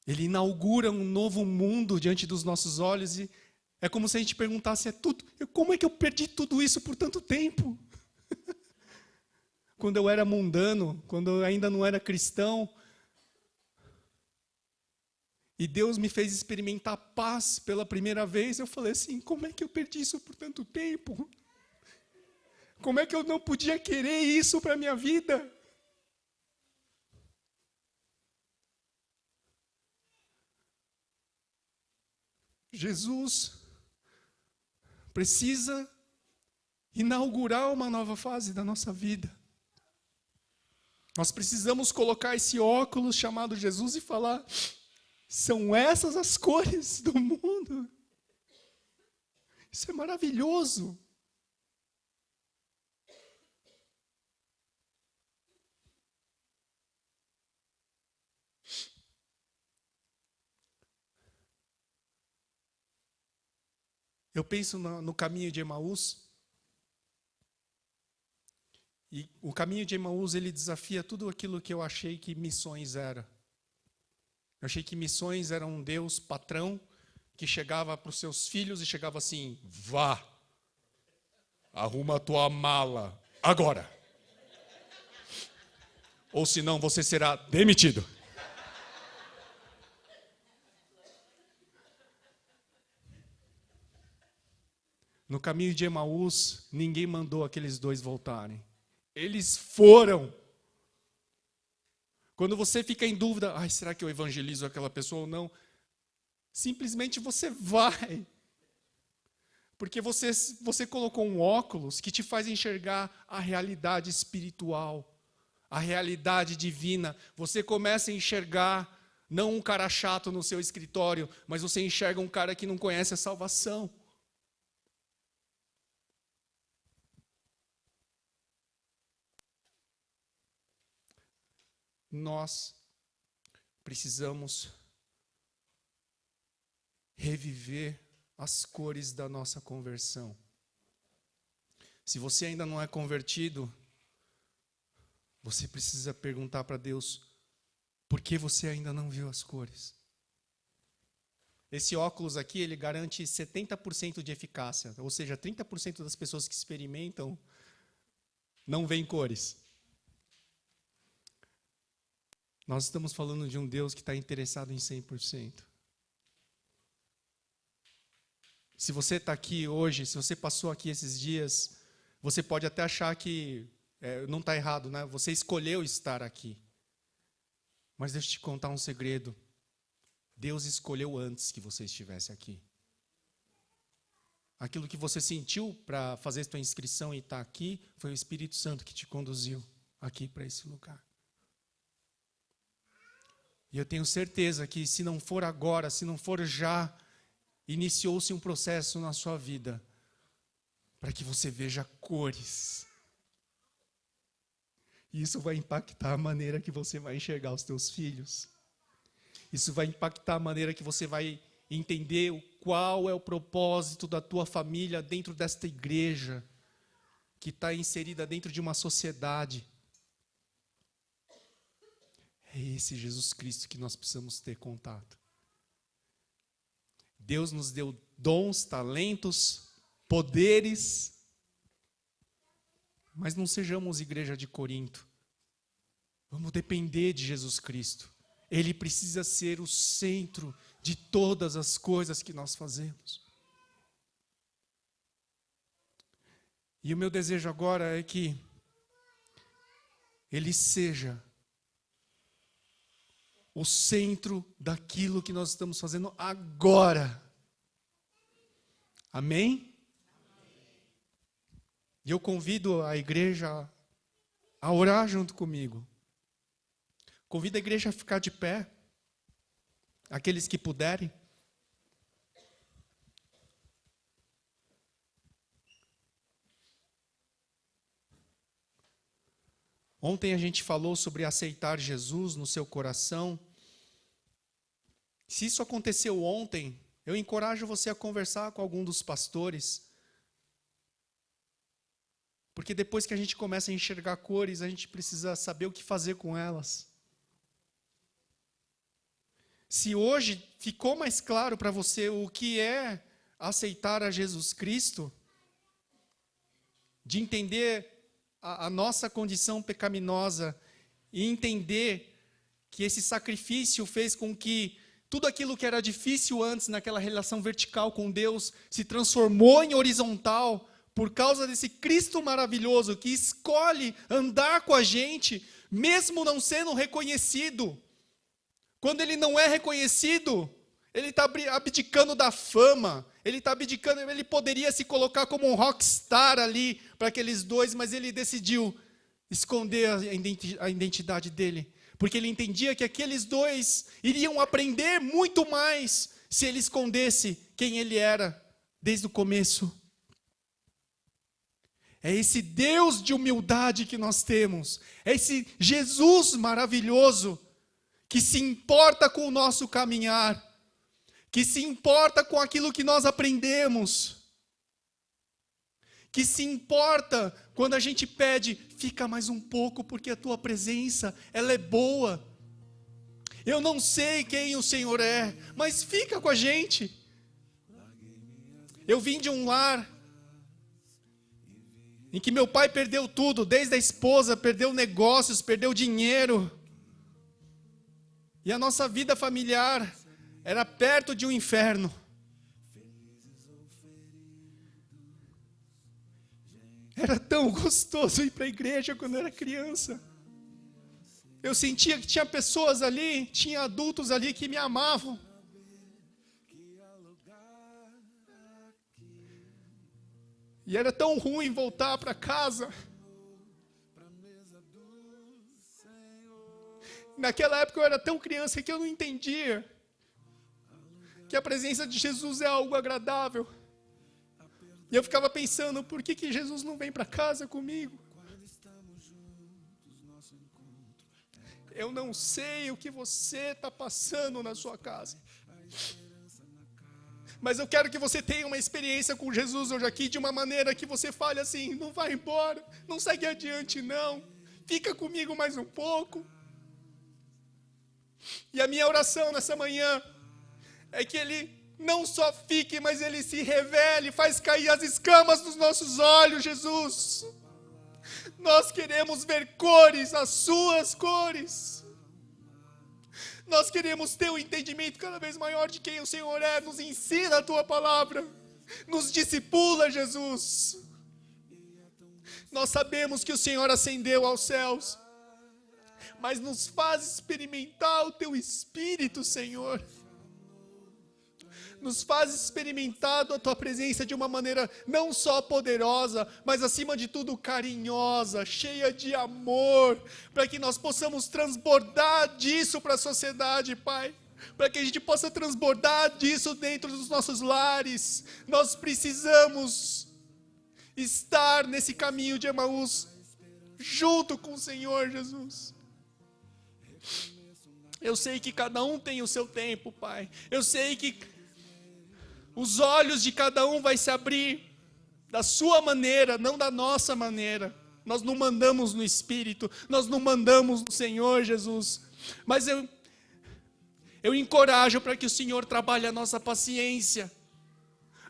inaugura um novo mundo diante dos nossos olhos e é como se a gente perguntasse, como é que eu perdi tudo isso por tanto tempo? Quando eu era mundano, quando eu ainda não era cristão, e Deus me fez experimentar paz pela primeira vez, eu falei assim, como é que eu perdi isso por tanto tempo? Como é que eu não podia querer isso para a minha vida? Jesus precisa inaugurar uma nova fase da nossa vida. Nós precisamos colocar esse óculos chamado Jesus e falar, são essas as cores do mundo. Isso é maravilhoso. Eu penso no caminho de Emaús, e o caminho de Emaús ele desafia tudo aquilo que eu achei que missões era. Eu achei que missões era um Deus patrão que chegava para os seus filhos e chegava assim, vá, arruma a tua mala, agora. Ou senão você será demitido. No caminho de Emaús, ninguém mandou aqueles dois voltarem. Eles foram. Quando você fica em dúvida, será que eu evangelizo aquela pessoa ou não? Simplesmente você vai. Porque você colocou um óculos que te faz enxergar a realidade espiritual, a realidade divina. Você começa a enxergar não um cara chato no seu escritório, mas você enxerga um cara que não conhece a salvação. Nós precisamos reviver as cores da nossa conversão. Se você ainda não é convertido, você precisa perguntar para Deus, por que você ainda não viu as cores? Esse óculos aqui, ele garante 70% de eficácia, ou seja, 30% das pessoas que experimentam não veem cores. Nós estamos falando de um Deus que está interessado em 100%. Se você está aqui hoje, se você passou aqui esses dias, você pode até achar que não está errado, né? Você escolheu estar aqui. Mas deixa eu te contar um segredo. Deus escolheu antes que você estivesse aqui. Aquilo que você sentiu para fazer sua inscrição e estar aqui, foi o Espírito Santo que te conduziu aqui para esse lugar. E eu tenho certeza que se não for agora, se não for já, iniciou-se um processo na sua vida para que você veja cores. E isso vai impactar a maneira que você vai enxergar os teus filhos. Isso vai impactar a maneira que você vai entender qual é o propósito da tua família dentro desta igreja, que está inserida dentro de uma sociedade. É esse Jesus Cristo que nós precisamos ter contato. Deus nos deu dons, talentos, poderes, mas não sejamos igreja de Corinto. Vamos depender de Jesus Cristo. Ele precisa ser o centro de todas as coisas que nós fazemos. E o meu desejo agora é que Ele seja o centro daquilo que nós estamos fazendo agora. Amém? E eu convido a igreja a orar junto comigo. Convido a igreja a ficar de pé. Aqueles que puderem. Ontem a gente falou sobre aceitar Jesus no seu coração. Se isso aconteceu ontem, eu encorajo você a conversar com algum dos pastores. Porque depois que a gente começa a enxergar cores, a gente precisa saber o que fazer com elas. Se hoje ficou mais claro para você o que é aceitar a Jesus Cristo, de entender a nossa condição pecaminosa e entender que esse sacrifício fez com que tudo aquilo que era difícil antes naquela relação vertical com Deus se transformou em horizontal por causa desse Cristo maravilhoso que escolhe andar com a gente, mesmo não sendo reconhecido. Quando ele não é reconhecido, ele está abdicando da fama, ele está abdicando, ele poderia se colocar como um rockstar ali para aqueles dois, mas ele decidiu esconder a identidade dele, porque ele entendia que aqueles dois iriam aprender muito mais se ele escondesse quem ele era desde o começo. É esse Deus de humildade que nós temos, é esse Jesus maravilhoso que se importa com o nosso caminhar, que se importa com aquilo que nós aprendemos, que se importa quando a gente pede, fica mais um pouco, porque a tua presença, ela é boa. Eu não sei quem o Senhor é, mas fica com a gente. Eu vim de um lar em que meu pai perdeu tudo, desde a esposa, perdeu negócios, perdeu dinheiro. E a nossa vida familiar era perto de um inferno. Era tão gostoso ir para a igreja quando eu era criança. Eu sentia que tinha pessoas ali, tinha adultos ali que me amavam. E era tão ruim voltar para casa. Naquela época eu era tão criança que eu não entendia que a presença de Jesus é algo agradável. E eu ficava pensando, por que Jesus não vem para casa comigo? Eu não sei o que você está passando na sua casa. Mas eu quero que você tenha uma experiência com Jesus hoje aqui, de uma maneira que você fale assim, não vai embora, não segue adiante não, fica comigo mais um pouco. E a minha oração nessa manhã é que Ele não só fique, mas Ele se revele, faz cair as escamas dos nossos olhos, Jesus. Nós queremos ver cores, as suas cores. Nós queremos ter um entendimento cada vez maior de quem o Senhor é. Nos ensina a Tua palavra. Nos discipula, Jesus. Nós sabemos que o Senhor ascendeu aos céus. Mas nos faz experimentar o Teu Espírito, Senhor. Nos faz experimentar a Tua presença de uma maneira não só poderosa, mas acima de tudo carinhosa, cheia de amor, para que nós possamos transbordar disso para a sociedade, Pai. Para que a gente possa transbordar disso dentro dos nossos lares. Nós precisamos estar nesse caminho de Emaús, junto com o Senhor, Jesus. Eu sei que cada um tem o seu tempo, Pai. Eu sei que os olhos de cada um vai se abrir da sua maneira, não da nossa maneira. Nós não mandamos no Espírito, nós não mandamos no Senhor, Jesus. Mas eu encorajo para que o Senhor trabalhe a nossa paciência,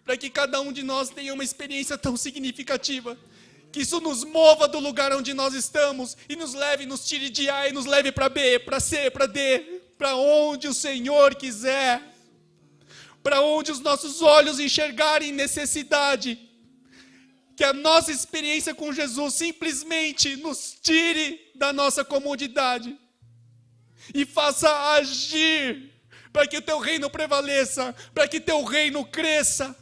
para que cada um de nós tenha uma experiência tão significativa, que isso nos mova do lugar onde nós estamos e nos leve, nos tire de A e nos leve para B, para C, para D, para onde o Senhor quiser. Para onde os nossos olhos enxergarem necessidade, que a nossa experiência com Jesus simplesmente nos tire da nossa comodidade e faça agir para que o Teu reino prevaleça, para que Teu reino cresça,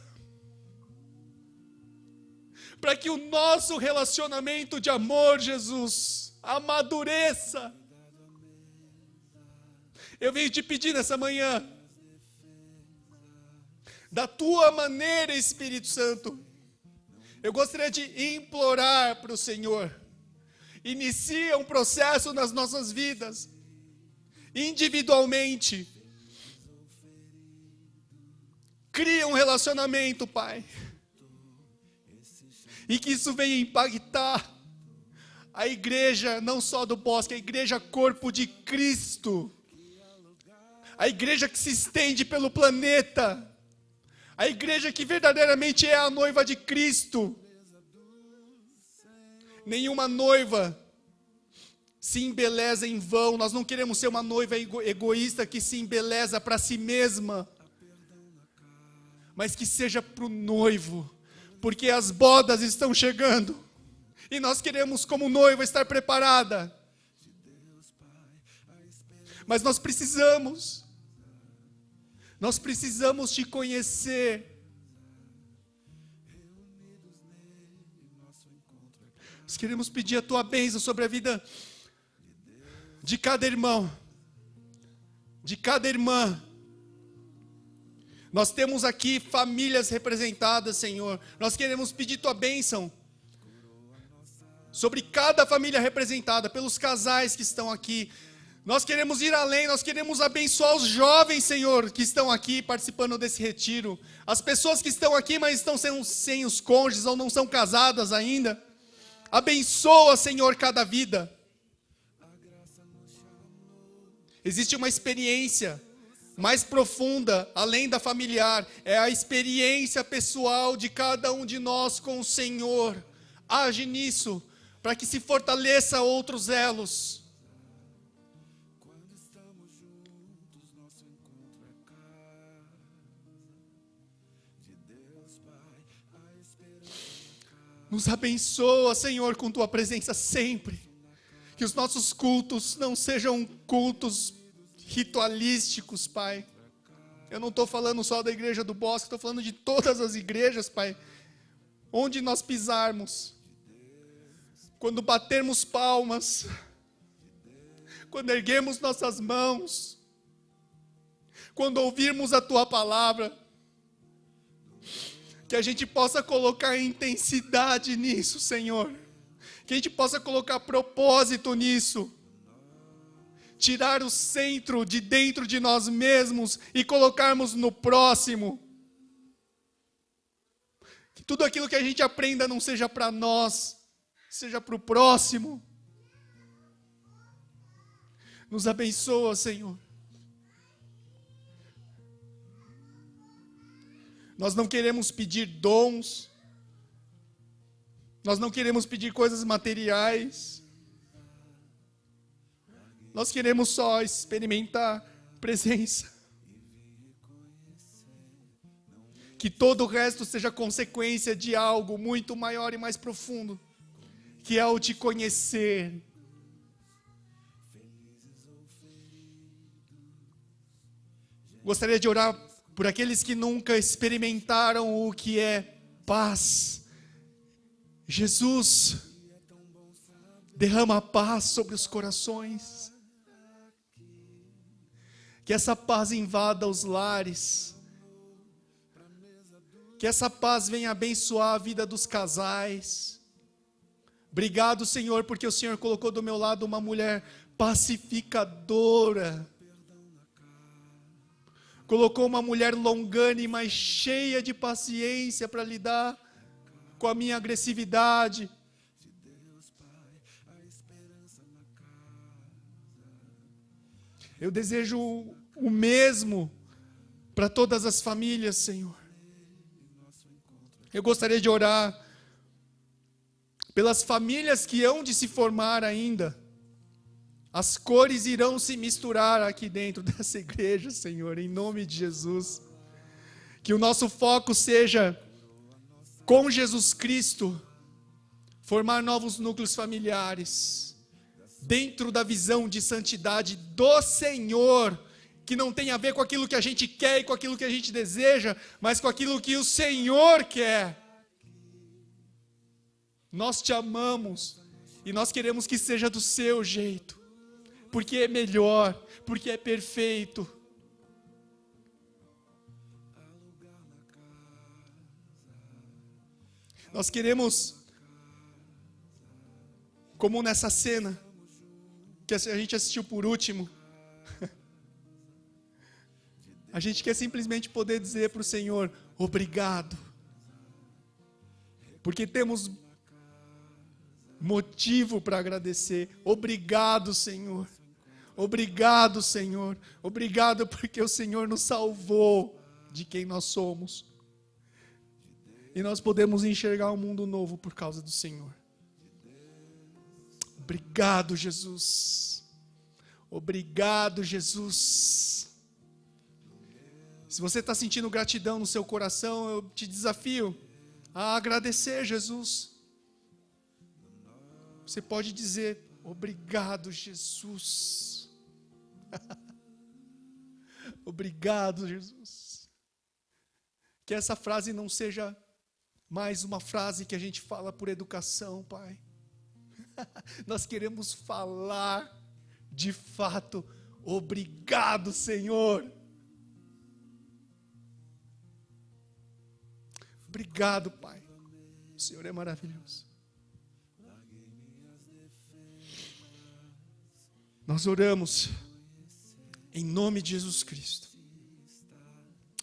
para que o nosso relacionamento de amor, Jesus, amadureça. Eu venho te pedir nessa manhã, da Tua maneira, Espírito Santo. Eu gostaria de implorar para o Senhor. Inicia um processo nas nossas vidas, individualmente. Cria um relacionamento, Pai. E que isso venha impactar a igreja, não só do Bosque, a igreja corpo de Cristo. A igreja que se estende pelo planeta. A igreja que verdadeiramente é a noiva de Cristo. Nenhuma noiva se embeleza em vão. Nós não queremos ser uma noiva egoísta que se embeleza para si mesma. Mas que seja para o noivo. Porque as bodas estão chegando. E nós queremos, como noiva, estar preparada. Mas nós precisamos te conhecer. Nós queremos pedir a Tua bênção sobre a vida de cada irmão, de cada irmã. Nós temos aqui famílias representadas, Senhor. Nós queremos pedir Tua bênção sobre cada família representada, pelos casais que estão aqui. Nós queremos ir além, nós queremos abençoar os jovens, Senhor, que estão aqui participando desse retiro. As pessoas que estão aqui, mas estão sem os cônjuges ou não são casadas ainda. Abençoa, Senhor, cada vida. Existe uma experiência mais profunda, além da familiar. É a experiência pessoal de cada um de nós com o Senhor. Age nisso, para que se fortaleça outros elos. Nos abençoa, Senhor, com Tua presença sempre. Que os nossos cultos não sejam cultos ritualísticos, Pai. Eu não estou falando só da igreja do Bosque, estou falando de todas as igrejas, Pai. Onde nós pisarmos, quando batermos palmas, quando erguermos nossas mãos, quando ouvirmos a Tua palavra, que a gente possa colocar intensidade nisso, Senhor. Que a gente possa colocar propósito nisso. Tirar o centro de dentro de nós mesmos e colocarmos no próximo. Que tudo aquilo que a gente aprenda não seja para nós, seja para o próximo. Nos abençoa, Senhor. Nós não queremos pedir dons. Nós não queremos pedir coisas materiais. Nós queremos só experimentar presença. Que todo o resto seja consequência de algo muito maior e mais profundo, que é o te conhecer. Gostaria de orar por aqueles que nunca experimentaram o que é paz. Jesus, derrama paz sobre os corações. Que essa paz invada os lares. Que essa paz venha abençoar a vida dos casais. Obrigado, Senhor, porque o Senhor colocou do meu lado uma mulher pacificadora. Colocou uma mulher longânima e cheia de paciência para lidar com a minha agressividade. Eu desejo o mesmo para todas as famílias, Senhor. Eu gostaria de orar pelas famílias que hão de se formar ainda. As cores irão se misturar aqui dentro dessa igreja, Senhor, em nome de Jesus. Que o nosso foco seja, com Jesus Cristo, formar novos núcleos familiares, dentro da visão de santidade do Senhor, que não tem a ver com aquilo que a gente quer e com aquilo que a gente deseja, mas com aquilo que o Senhor quer. Nós te amamos e nós queremos que seja do seu jeito, porque é melhor, porque é perfeito. Nós queremos, como nessa cena que a gente assistiu por último, a gente quer simplesmente poder dizer para o Senhor, obrigado. Porque temos motivo para agradecer. Obrigado, Senhor. Obrigado, Senhor. Obrigado porque o Senhor nos salvou de quem nós somos. E nós podemos enxergar um mundo novo por causa do Senhor. Obrigado, Jesus. Obrigado, Jesus. Se você está sentindo gratidão no seu coração, eu te desafio a agradecer, Jesus. Você pode dizer, obrigado, Jesus. Obrigado, Jesus. Que essa frase não seja mais uma frase que a gente fala por educação, Pai. Nós queremos falar, de fato, obrigado, Senhor. Obrigado, Pai. O Senhor é maravilhoso. Nós oramos em nome de Jesus Cristo.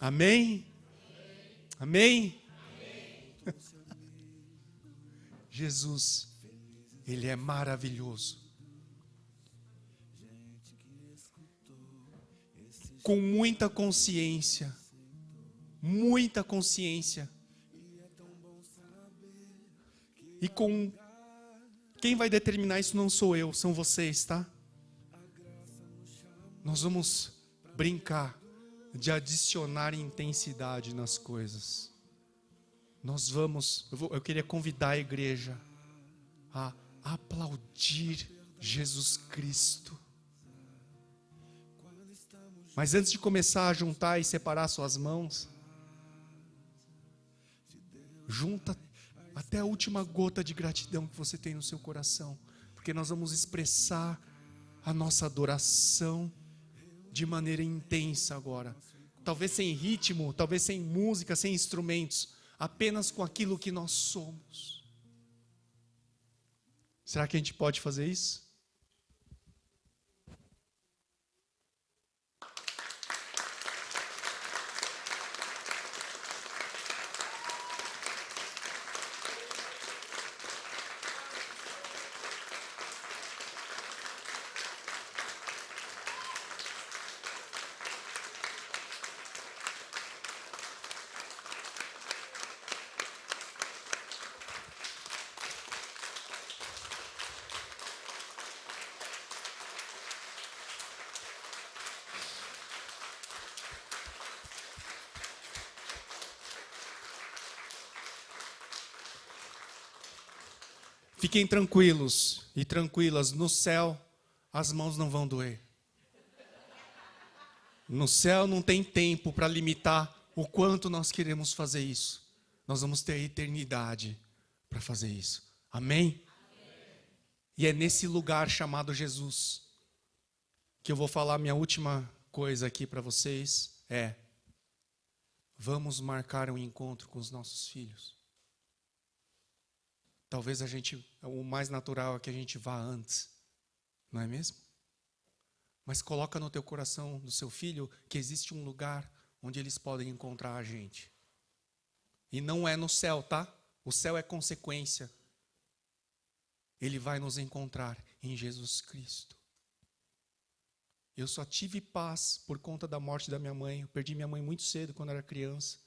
Amém? Amém? Jesus, Ele é maravilhoso. Com muita consciência. E com quem vai determinar isso não sou eu, são vocês, tá? Nós vamos brincar de adicionar intensidade nas coisas. Eu queria convidar a igreja a aplaudir Jesus Cristo. Mas antes de começar a juntar e separar suas mãos, junta até a última gota de gratidão que você tem no seu coração, porque nós vamos expressar a nossa adoração de maneira intensa agora. Talvez sem ritmo, talvez sem música, sem instrumentos, apenas com aquilo que nós somos. Será que a gente pode fazer isso? Fiquem tranquilos e tranquilas, no céu as mãos não vão doer. No céu não tem tempo para limitar o quanto nós queremos fazer isso. Nós vamos ter a eternidade para fazer isso. Amém? E é nesse lugar chamado Jesus que eu vou falar minha última coisa aqui para vocês. Vamos marcar um encontro com os nossos filhos. Talvez o mais natural é que a gente vá antes, não é mesmo? Mas coloca no teu coração do seu filho que existe um lugar onde eles podem encontrar a gente. E não é no céu, tá? O céu é consequência. Ele vai nos encontrar em Jesus Cristo. Eu só tive paz por conta da morte da minha mãe. Eu perdi minha mãe muito cedo, quando era criança.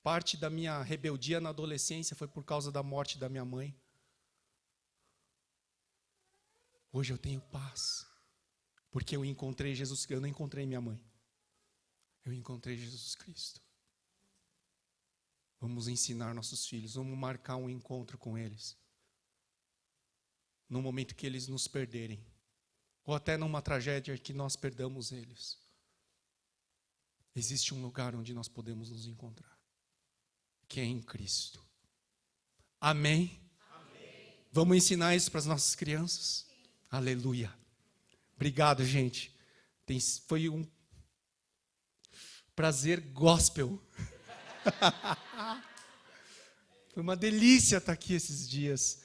Parte da minha rebeldia na adolescência foi por causa da morte da minha mãe. Hoje eu tenho paz, porque eu encontrei Jesus Cristo. Eu não encontrei minha mãe. Eu encontrei Jesus Cristo. Vamos ensinar nossos filhos, vamos marcar um encontro com eles. No momento que eles nos perderem, ou até numa tragédia que nós perdamos eles, existe um lugar onde nós podemos nos encontrar, que é em Cristo. Amém? Amém. Vamos ensinar isso para as nossas crianças? Aleluia. Obrigado, gente. Foi um prazer gospel. Foi uma delícia estar aqui esses dias.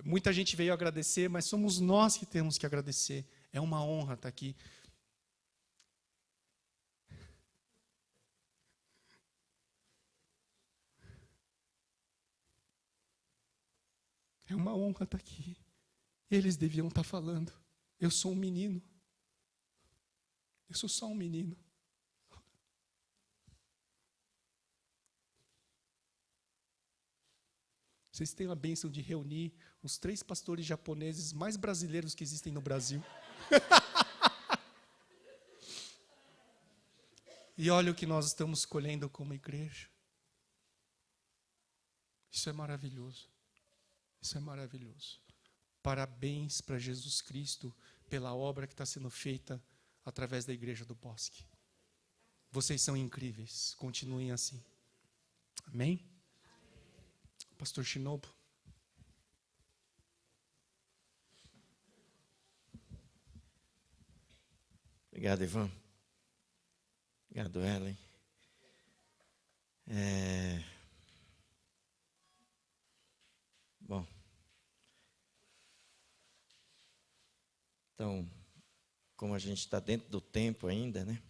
Muita gente veio agradecer, mas somos nós que temos que agradecer. É uma honra estar aqui. É uma honra estar aqui. Eles deviam estar falando. Eu sou um menino. Eu sou só um menino. Vocês têm a bênção de reunir os 3 pastores japoneses mais brasileiros que existem no Brasil. E olha o que nós estamos colhendo como igreja. Isso é maravilhoso. Isso é maravilhoso. Parabéns para Jesus Cristo pela obra que está sendo feita através da Igreja do Bosque. Vocês são incríveis. Continuem assim. Amém? Pastor Shinobu. Obrigado, Ivan. Obrigado, Ellen. Bom. Então, como a gente está dentro do tempo ainda, né?